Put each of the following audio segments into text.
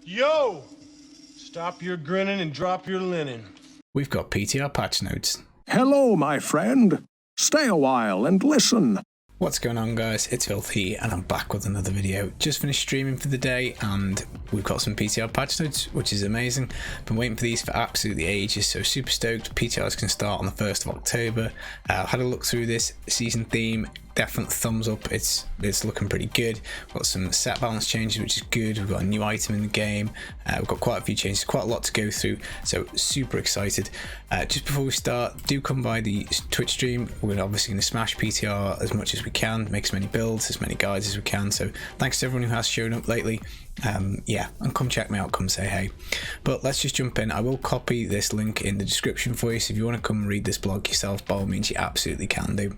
Yo! Stop your grinning and drop your linen. We've got PTR patch notes. Hello, my friend. Stay a while and listen. What's going on, guys? It's Filthy and I'm back with another video. Just finished streaming for the day and we've got some PTR patch notes, which is amazing. Been waiting for these for absolutely ages, so super stoked. PTRs can start on the 1st of October. Had a look through this season theme. Definite thumbs up. It's looking pretty good. Got some set balance changes, which is good. We've got a new item in the game. We've got quite a few changes, quite a lot to go through, so super excited. Just before we start, do come by the Twitch stream. We're obviously going to smash PTR as much as we can, make as many builds, as many guides as we can, so thanks to everyone who has shown up lately. Yeah, and come check me out, come say hey. But let's just jump in. I will copy this link in the description for you, so if you want to come read this blog yourself, by all means you absolutely can do.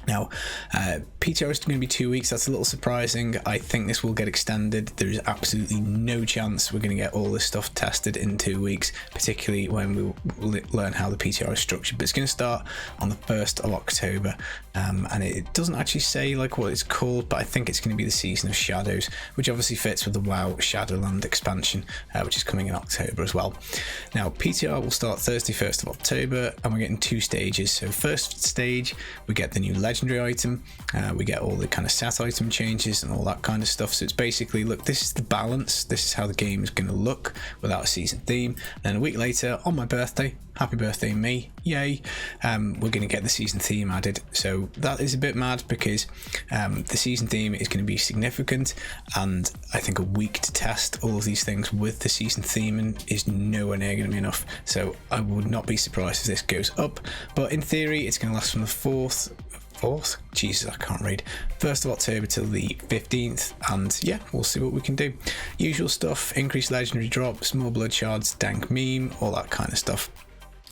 Now, PTR is going to be 2 weeks. That's a little surprising. I think this will get extended. There is absolutely no chance we're going to get all this stuff tested in 2 weeks, particularly when we learn how the PTR is structured. But it's going to start on the 1st of October, and it doesn't actually say like what it's called, but I think it's going to be the Season of Shadows, which obviously fits with the WoW Shadowland expansion, which is coming in October as well. Now, PTR will start Thursday, 1st of October, and we're getting 2 stages. So first stage, we get the new legendary item, we get all the kind of set item changes and all that kind of stuff. So it's basically, look, this is the balance, this is how the game is going to look without a season theme. And then a week later, on my birthday, happy birthday me, yay, we're going to get the season theme added. So that is a bit mad because the season theme is going to be significant, and I think a week to test all of these things with the season theme is nowhere near going to be enough. So I would not be surprised if this goes up, but in theory it's going to last from the 4th, Jesus, I can't read, 1st of October till the 15th, and yeah, we'll see what we can do. Usual stuff, increased legendary drops, more blood shards, dank meme, all that kind of stuff.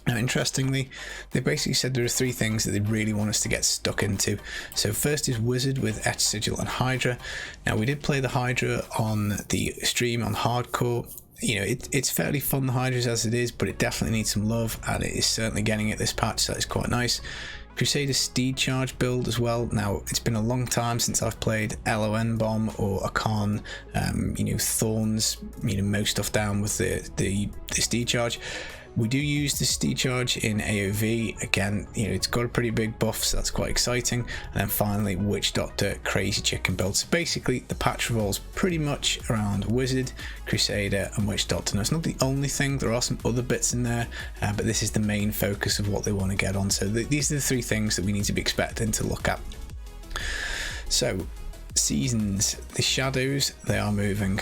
Now, interestingly, they basically said there are 3 things that they really want us to get stuck into. So first is Wizard with Etch Sigil and Hydra. Now, we did play the Hydra on the stream on Hardcore. You know, it's fairly fun, the Hydras as it is, but it definitely needs some love, and it is certainly getting it this patch, so it's quite nice. Crusader Steed Charge build as well. Now, it's been a long time since I've played LON Bomb or Akan, you know, Thorns, you know, most stuff down with the Steed Charge. We do use the Steed Charge in AoV. Again, you know, it's got a pretty big buff, so that's quite exciting. And then finally, Witch Doctor Crazy Chicken build. So basically, the patch revolves pretty much around Wizard, Crusader, and Witch Doctor. Now, it's not the only thing. There are some other bits in there, but this is the main focus of what they want to get on. So these are the 3 things that we need to be expecting to look at. So, seasons, the shadows, they are moving,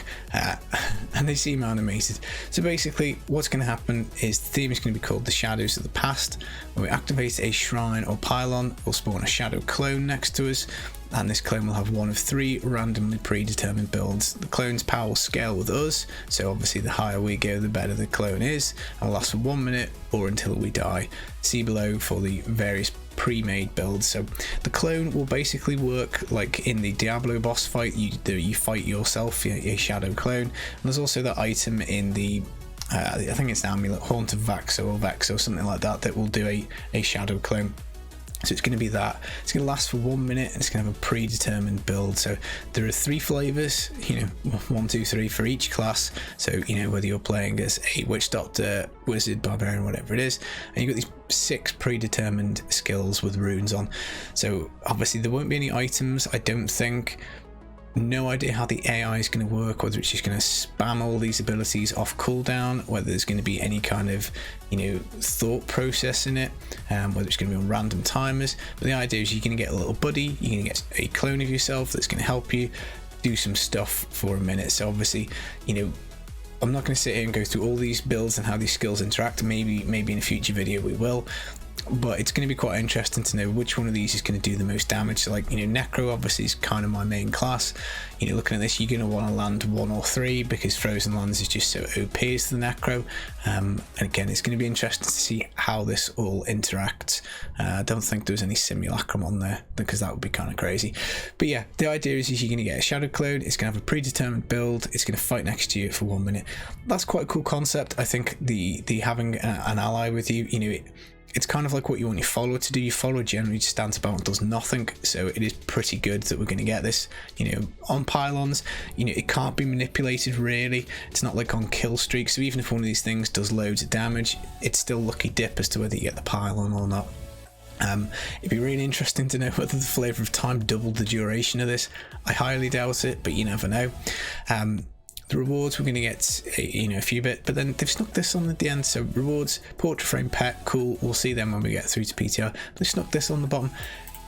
and they seem animated. So basically what's going to happen is the theme is going to be called the Shadows of the Past. When we activate a shrine or pylon, we'll spawn a shadow clone next to us, and this clone will have one of 3 randomly predetermined builds. The clone's power will scale with us, so obviously the higher we go, the better the clone is, and will last for 1 minute or until we die. See below for the various pre-made builds. So the clone will basically work like in the Diablo boss fight. You fight yourself, a shadow clone, and there's also that item in the I think it's the amulet, Haunt of Vaxo or Vex or something like that, that will do a shadow clone. So it's going to be that. It's going to last for 1 minute, and it's going to have a predetermined build. So there are 3 flavors, you know, 1, 2, 3 for each class. So, you know, whether you're playing as a Witch Doctor, Wizard, Barbarian, whatever it is, and you've got these 6 predetermined skills with runes on. So obviously there won't be any items, I don't think. No idea how the AI is going to work, whether it's just going to spam all these abilities off cooldown, whether there's going to be any kind of, you know, thought process in it, whether it's going to be on random timers. But the idea is you're going to get a little buddy, you're going to get a clone of yourself that's going to help you do some stuff for a minute. So obviously, you know, I'm not going to sit here and go through all these builds and how these skills interact. Maybe in a future video we will. But it's going to be quite interesting to know which one of these is going to do the most damage. So, like, you know, Necro obviously is kind of my main class. You know, looking at this, you're going to want to land 1 or 3 because Frozen Lands is just so OP as the Necro. And again, it's going to be interesting to see how this all interacts. I don't think there's any Simulacrum on there because that would be kind of crazy. But yeah, the idea is you're going to get a Shadow Clone. It's going to have a predetermined build. It's going to fight next to you for 1 minute. That's quite a cool concept. I think the having an ally with you, you know, it's kind of like what you want your follower to do. Your follower generally just stands about and does nothing, so it is pretty good that we're going to get this. On pylons, it can't be manipulated really. It's not like on kill streak, so even if one of these things does loads of damage, it's still lucky dip as to whether you get the pylon or not. It'd be really interesting to know whether the Flavor of Time doubled the duration of this. I highly doubt it, but you never know. The rewards, we're going to get a few bit, but then they've snuck this on at the end. So rewards, portrait frame pet, cool, we'll see them when we get through to PTR. They snuck this on the bottom.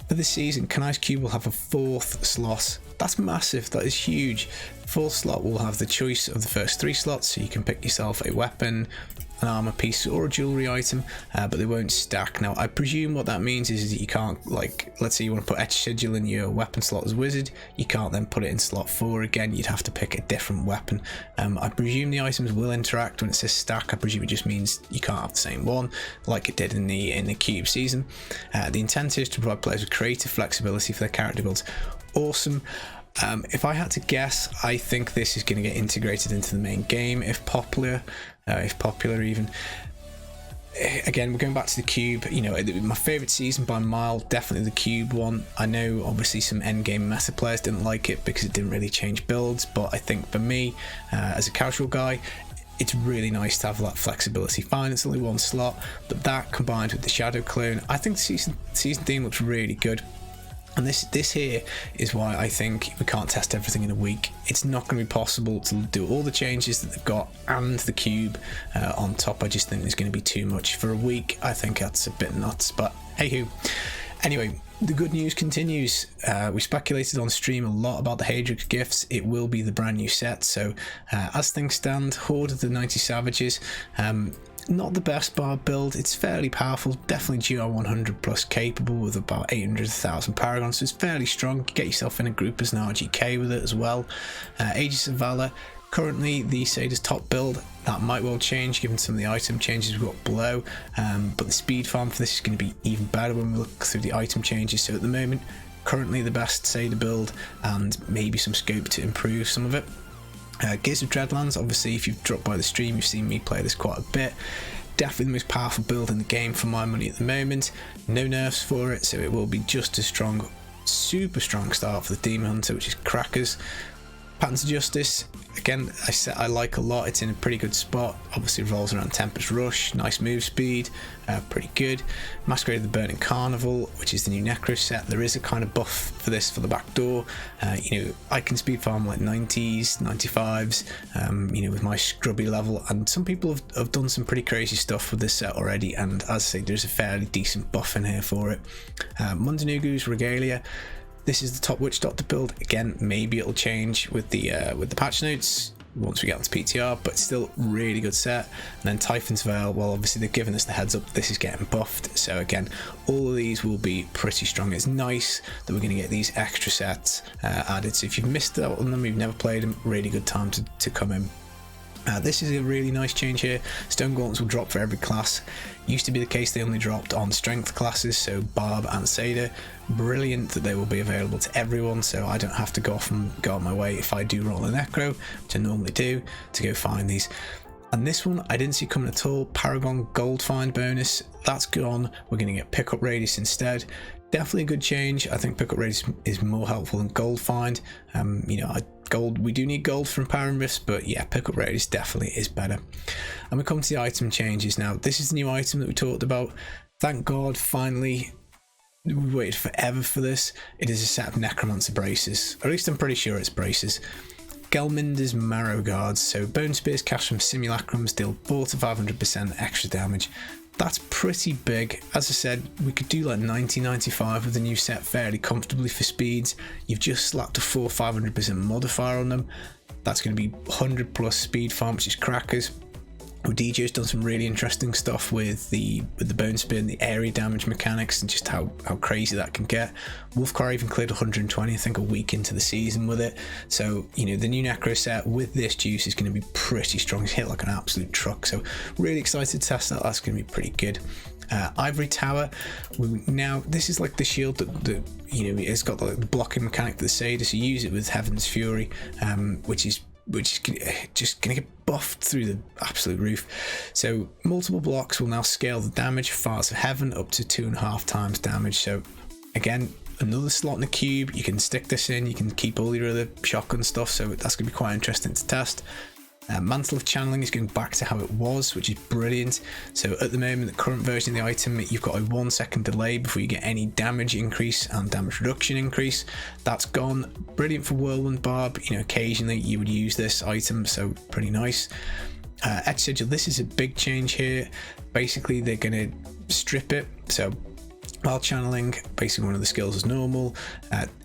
For this season, Kanai's Cube will have a 4th slot. That's massive, that is huge. 4th slot will have the choice of the first 3 slots, so you can pick yourself a weapon, an armor piece, or a jewelry item, but they won't stack. Now, I presume what that means is that you can't, like, let's say you want to put Etch Sigil in your weapon slot as Wizard, you can't then put it in slot 4 again, you'd have to pick a different weapon. I presume the items will interact when it says stack. I presume it just means you can't have the same one, like it did in the Cube season. The intent is to provide players with creative flexibility for their character builds. Awesome. If I had to guess, I think this is going to get integrated into the main game if popular even. Again, we're going back to the Cube. My favourite season by a mile, definitely the Cube one. I know obviously some endgame meta players didn't like it because it didn't really change builds, but I think for me, as a casual guy, it's really nice to have that flexibility. Fine, it's only 1 slot, but that combined with the Shadow Clone, I think the season theme looks really good. And this here is why I think we can't test everything in a week. It's not going to be possible to do all the changes that they've got and the Cube on top. I just think there's going to be too much. For a week, I think that's a bit nuts, but hey-ho. Anyway, the good news continues. We speculated on stream a lot about the Hadrix gifts. It will be the brand new set, so as things stand, Horde of the 90 Savages, not the best bar build, it's fairly powerful, definitely GR 100 plus capable with about 800,000 Paragons, so it's fairly strong. Get yourself in a group as an RGK with it as well. Aegis of Valor, currently the Sada's top build. That might well change given some of the item changes we've got below, but the speed farm for this is going to be even better when we look through the item changes. So at the moment, currently the best Sada build and maybe some scope to improve some of it. Gears of Dreadlands, obviously if you've dropped by the stream, you've seen me play this quite a bit. Definitely the most powerful build in the game for my money at the moment. No nerfs for it, so it will be just as strong. Super strong start for the Demon Hunter, which is crackers. Patterns of Justice, again, I like a lot. It's in a pretty good spot. Obviously revolves around Tempest Rush, nice move speed, pretty good. Masquerade of the Burning Carnival, which is the new Necro set. There is a kind of buff for this for the back door. I can speed farm like 90s, 95s, with my scrubby level, and some people have done some pretty crazy stuff with this set already, and as I say, there's a fairly decent buff in here for it. Mundanugu's Regalia. This is the top Witch Doctor build. Again, maybe it'll change with the patch notes once we get onto PTR, but still really good set. And then Typhon's Veil, well, obviously they've given us the heads up this is getting buffed, so again, all of these will be pretty strong. It's nice that we're going to get these extra sets added, so if you've missed out on them, you've never played them, really good time to come in. This is a really nice change here. Stone Gauntlets will drop for every class. Used to be the case they only dropped on strength classes, so Barb and Sada. Brilliant that they will be available to everyone, so I don't have to go off and go on my way if I do roll a Necro, which I normally do, to go find these. And this one I didn't see coming at all. Paragon Gold Find bonus, that's gone. We're going to get Pickup Radius instead. Definitely a good change. I think Pickup Radius is more helpful than Gold Find. We do need gold from Power and Rifts, but yeah, Pickup Radius definitely is better. And we come to the item changes now. This is the new item that we talked about. Thank God, finally. We waited forever for this. It is a set of Necromancer braces. Or at least I'm pretty sure it's braces. Gelminder's Marrow Guards. So Bone Spears cast from Simulacrums deal 4 to 500% extra damage. That's pretty big. As I said, we could do like 90-95 with the new set fairly comfortably for speeds. You've just slapped a 400-500% modifier on them. That's going to be 100 plus speed farm, which is crackers. DJ's done some really interesting stuff with the bone spear and the area damage mechanics and just how crazy that can get. Wolfcar even cleared 120, I think, a week into the season with it. So, the new Necro set with this juice is going to be pretty strong. It's hit like an absolute truck. So, really excited to test that. That's going to be pretty good. Ivory Tower. This is like the shield that it's got the blocking mechanic that the Sada, so you use it with Heaven's Fury, which is which is just going to get buffed through the absolute roof. So multiple blocks will now scale the damage. Farts of Heaven up to 2.5 times damage. So again, another slot in the cube. You can stick this in, you can keep all your other shotgun stuff, so that's going to be quite interesting to test. Mantle of Channeling is going back to how it was, which is brilliant. So at the moment, the current version of the item, you've got a 1 second delay before you get any damage increase and damage reduction increase. That's gone. Brilliant for Whirlwind Barb. You know, occasionally you would use this item, so pretty nice. Etch Sigil, this is a big change here. Basically, they're going to strip it. So while channeling, basically one of the skills is normal.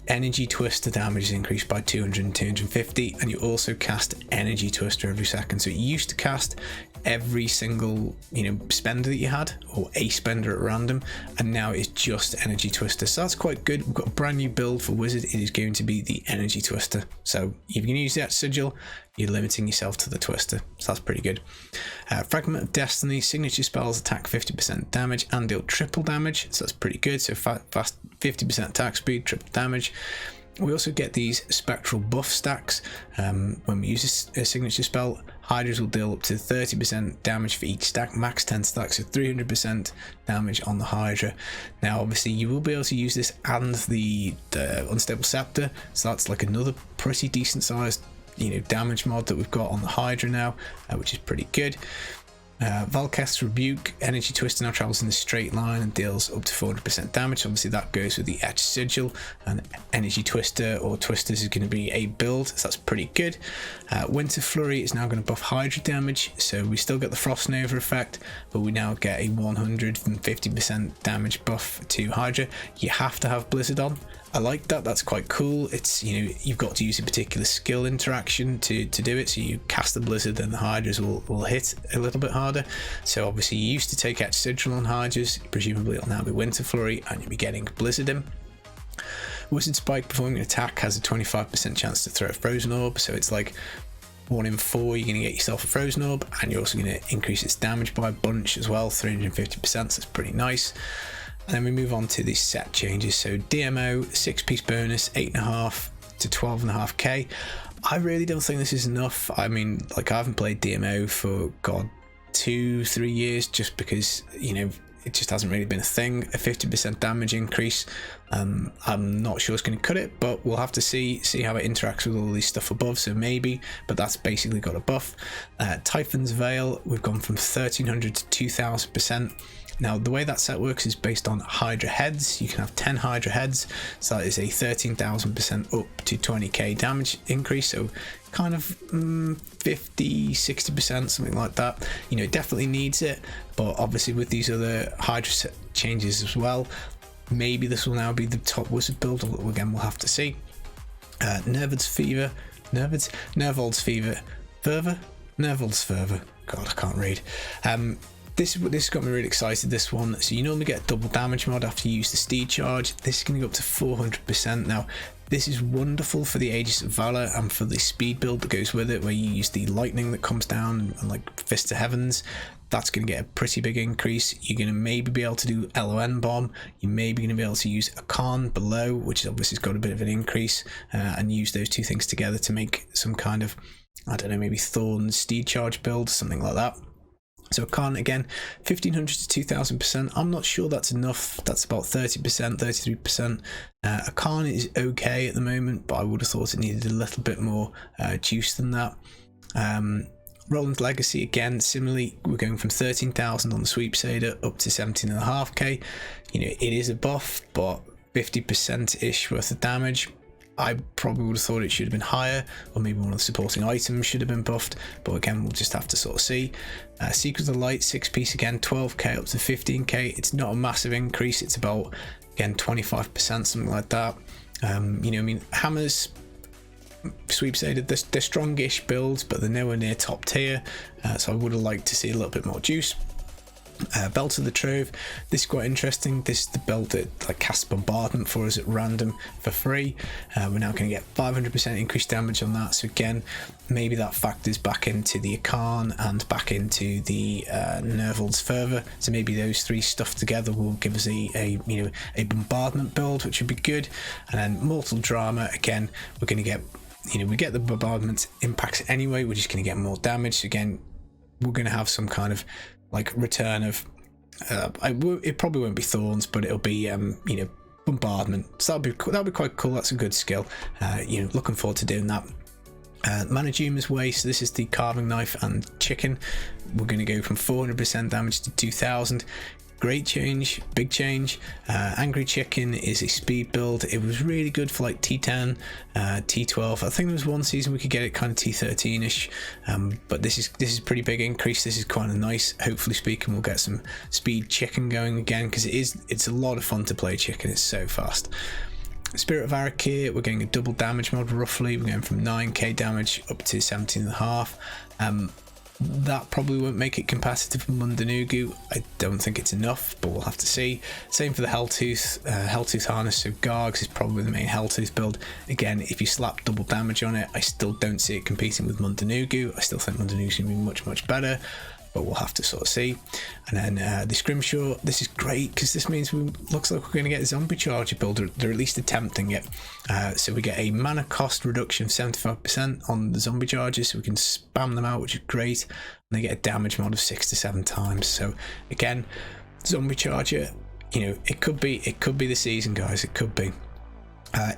Energy Twister damage is increased by 200 and 250, and you also cast Energy Twister every second. So you used to cast every single, you know, spender that you had, or a spender at random, and now it's just Energy Twister. So that's quite good. We've got a brand new build for Wizard. It is going to be the Energy Twister. So if you can use that sigil, you're limiting yourself to the Twister. So that's pretty good. Fragment of Destiny, signature spells attack 50% damage and deal triple damage. So that's pretty good. So fast 50% attack speed, triple damage. We also get these spectral buff stacks. When we use a signature spell, Hydras will deal up to 30% damage for each stack, max 10 stacks, so 300% damage on the Hydra. Now obviously you will be able to use this and the Unstable Scepter, so that's like another pretty decent sized, you know, damage mod that we've got on the Hydra now, which is pretty good. Valketh's Rebuke, Energy Twister now travels in a straight line and deals up to 400% damage. Obviously that goes with the Etch Sigil, and Energy Twister or Twisters is going to be a build, so that's pretty good. Winter Flurry is now going to buff Hydra damage, so we still get the Frost Nova effect, but we now get a 150% damage buff to Hydra. You have to have Blizzard on. I like that, that's quite cool. It's, you know, you've got to use a particular skill interaction to do it, so you cast the Blizzard and the Hydras will hit a little bit harder. So obviously you used to take Etch Sigil on Hydras, presumably it'll now be Winter Flurry and you'll be getting Blizzard in. Wizard Spike, performing an attack, has a 25% chance to throw a Frozen Orb, so it's like 1 in 4 you're going to get yourself a Frozen Orb, and you're also going to increase its damage by a bunch as well, 350%, so that's pretty nice. And then we move on to the set changes. So DMO, 6-piece bonus, 8.5 to 12.5k. I really don't think this is enough. I mean, like, I haven't played DMO for, God, 2-3 years, just because, you know, it just hasn't really been a thing. A 50% damage increase, I'm not sure it's going to cut it, but we'll have to see how it interacts with all these stuff above, so maybe, but that's basically got a buff. Typhon's Veil, we've gone from 1300 to 2000%. Now, the way that set works is based on Hydra heads. You can have 10 Hydra heads, so that is a 13,000% up to 20k damage increase, so kind of 50-60%, something like that. You know, it definitely needs it, but obviously with these other Hydra set changes as well, maybe this will now be the top Wizard build. Again, we'll have to see. Nervold's Fever, Nervold's Fervor. God, I can't read. This got me really excited, this one. So you normally get a double damage mod after you use the Steed Charge. This is going to go up to 400%. Now, this is wonderful for the Aegis of Valor and for the speed build that goes with it, where you use the lightning that comes down and like Fist of Heavens. That's going to get a pretty big increase. You're going to maybe be able to do LON Bomb. You're maybe going to be able to use a Khan below, which obviously has got a bit of an increase, and use those two things together to make some kind of, I don't know, maybe Thorn Steed Charge build, something like that. So a Khan, again, 1500 to 2000%. I'm not sure that's enough. That's about 30%, 33%. A Khan is okay at the moment, but I would have thought it needed a little bit more juice than that. Roland's Legacy, again, similarly, we're going from 13,000 on the Sweepsader up to 17.5k. You know, it is a buff, but 50%-ish worth of damage. I probably would have thought it should have been higher, or maybe one of the supporting items should have been buffed, but again, we'll just have to sort of see. Secret of the Light, 6-piece, again, 12k up to 15k. It's not a massive increase, it's about, again, 25%, something like that. You know, I mean, Hammers, Sweepsader, they're strongish builds, but they're nowhere near top tier, so I would have liked to see a little bit more juice. Belt of the Trove, this is quite interesting. This is the belt that like casts bombardment for us at random for free. We're now going to get 500% increased damage on that, so again, maybe that factors back into the Akan and back into the Nervold's Fervor, so maybe those three stuff together will give us a bombardment build, which would be good. And then Mortal Drama, again, we're going to get we get the bombardment impacts anyway. We're just going to get more damage. So again, we're going to have some kind of like return of it probably won't be thorns, but it'll be bombardment. So that'll be quite cool. That's a good skill. Looking forward to doing that. Manajuma's Way, so this is the carving knife and chicken. We're going to go from 400% damage to 2000. Great change, big change. Angry Chicken is a speed build. It was really good for like T10, T12. I think there was one season we could get it kind of T13ish, but this is pretty big increase. This is kind of nice. Hopefully speaking, we'll get some speed chicken going again, because it's a lot of fun to play chicken. It's so fast. Spirit of Arakir, we're getting a double damage mod roughly. We're going from 9k damage up to 17.5. That probably won't make it competitive with Mundanugu. I don't think it's enough, but we'll have to see. Same for the Helltooth harness, so Gargs is probably the main Helltooth build. Again, if you slap double damage on it, I still don't see it competing with Mundanugu. I still think Mundanugu's going to be much, much better, but we'll have to sort of see. And then the Scrimshaw, this is great because this means looks like we're going to get a zombie charger builder. They're at least attempting it. So we get a mana cost reduction of 75% on the zombie chargers, so we can spam them out, which is great. And they get a damage mod of 6 to 7 times. So again, zombie charger, it could be the season, guys. It could be.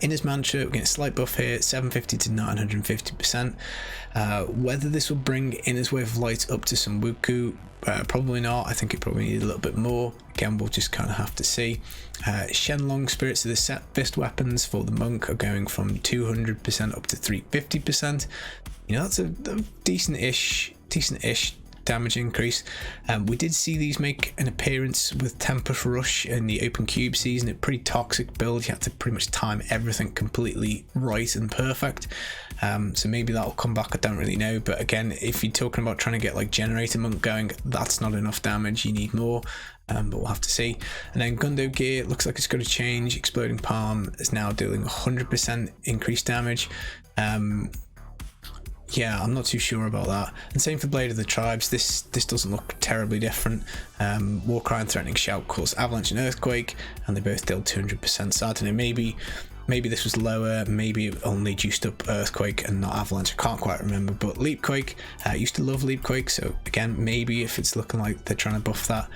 Inner's Mantra, we're getting a slight buff here, 750 to 950%. Whether this will bring Inner's Wave of Light up to some Wuku, probably not. I think it probably needs a little bit more. Again, we'll just kind of have to see. Shenlong Spirits, so the set fist weapons for the monk are going from 200% up to 350%. That's a decent-ish damage increase. We did see these make an appearance with Tempest Rush in the Open Cube season. A pretty toxic build. You had to pretty much time everything completely right and perfect. So maybe that'll come back. I don't really know. But again, if you're talking about trying to get like Generator Monk going, that's not enough damage. You need more. But we'll have to see. And then Gundo Gear, looks like it's going to change. Exploding Palm is now dealing 100% increased damage. Yeah, I'm not too sure about that. And same for Blade of the Tribes. This doesn't look terribly different. Warcry and Threatening Shout cause Avalanche and Earthquake, and they both deal 200%. So I don't know, maybe this was lower, maybe it only juiced up Earthquake and not Avalanche. I can't quite remember. But Leapquake, I used to love Leapquake, so again, maybe if it's looking like they're trying to buff that,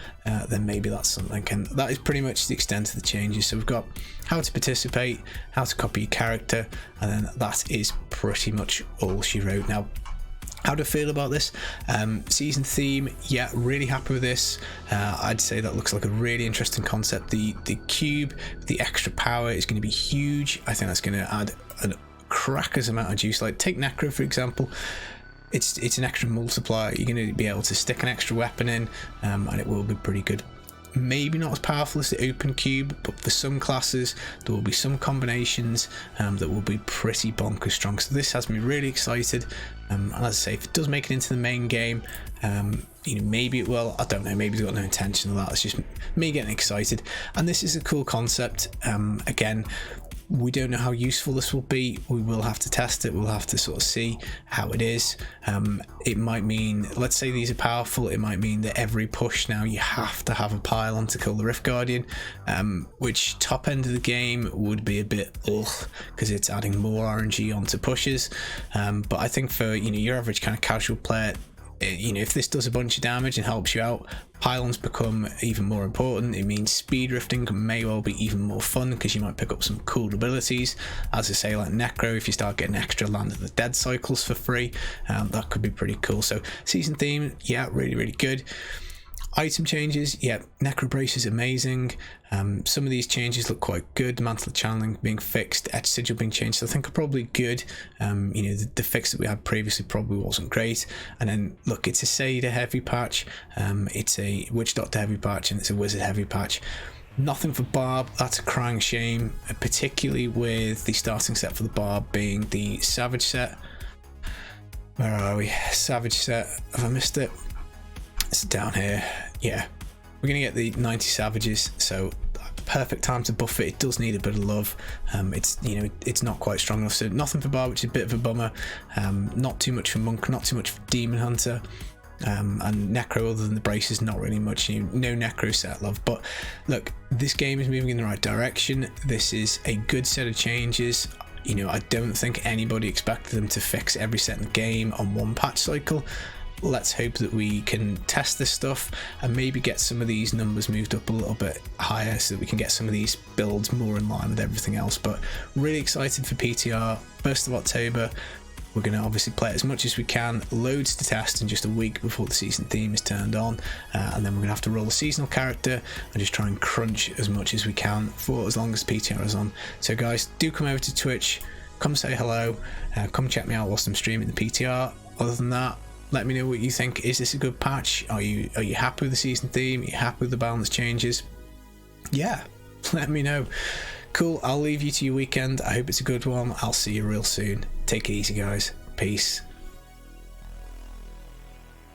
then maybe that's something. And that is pretty much the extent of the changes. So we've got how to participate, how to copy your character, and then that is pretty much all she wrote. Now, how do I feel about this? Season theme, yeah, really happy with this. I'd say that looks like a really interesting concept. The cube, the extra power is going to be huge. I think that's going to add a crackers amount of juice. Like take Necro for example. It's an extra multiplier. You're going to be able to stick an extra weapon in, and it will be pretty good. Maybe not as powerful as the Open Cube, but for some classes there will be some combinations that will be pretty bonkers strong. So this has me really excited, and as I say, if it does make it into the main game, maybe it will. I don't know, maybe they've got no intention of that. It's just me getting excited, and this is a cool concept. Again, we don't know how useful this will be. We will have to test it. We'll have to sort of see how it is. It might mean, let's say these are powerful, it might mean that every push now you have to have a pylon to kill the Rift Guardian, which top end of the game would be a bit because it's adding more RNG onto pushes. But I think for your average kind of casual player, if this does a bunch of damage and helps you out, pylons become even more important. It means speed drifting may well be even more fun because you might pick up some cool abilities. As I say, like Necro, if you start getting extra Land of the Dead cycles for free, that could be pretty cool. So season theme, yeah, really, really good. Item changes, yeah, Necro Brace is amazing. Some of these changes look quite good. Mantle of Channeling being fixed, Etch Sigil being changed, so I think are probably good. The fix that we had previously probably wasn't great. And then look, it's a Seda heavy patch, it's a Witch Doctor heavy patch, and it's a Wizard heavy patch. Nothing for Barb, that's a crying shame, particularly with the starting set for the Barb being the Savage set. Where are we? Savage set, have I missed it? It's down here. Yeah, we're gonna get the 90 Savages, so perfect time to buff it. It does need a bit of love. It's not quite strong enough, so nothing for Bar, which is a bit of a bummer. Not too much for Monk, not too much for Demon Hunter, and Necro other than the braces, not really much. No Necro set love. But look, this game is moving in the right direction. This is a good set of changes. You know, I don't think anybody expected them to fix every set in the game on one patch cycle. Let's hope that we can test this stuff and maybe get some of these numbers moved up a little bit higher so that we can get some of these builds more in line with everything else. But really excited for PTR, 1st of October. We're going to obviously play it as much as we can, loads to test in just a week before the season theme is turned on, and then we're going to have to roll a seasonal character and just try and crunch as much as we can for as long as PTR is on. So guys, do come over to Twitch, come say hello, come check me out whilst I'm streaming the PTR. Other than that, let me know what you think. Is this a good patch? Are you happy with the season theme? Are you happy with the balance changes? Yeah, let me know. Cool, I'll leave you to your weekend. I hope it's a good one. I'll see you real soon. Take it easy, guys. Peace.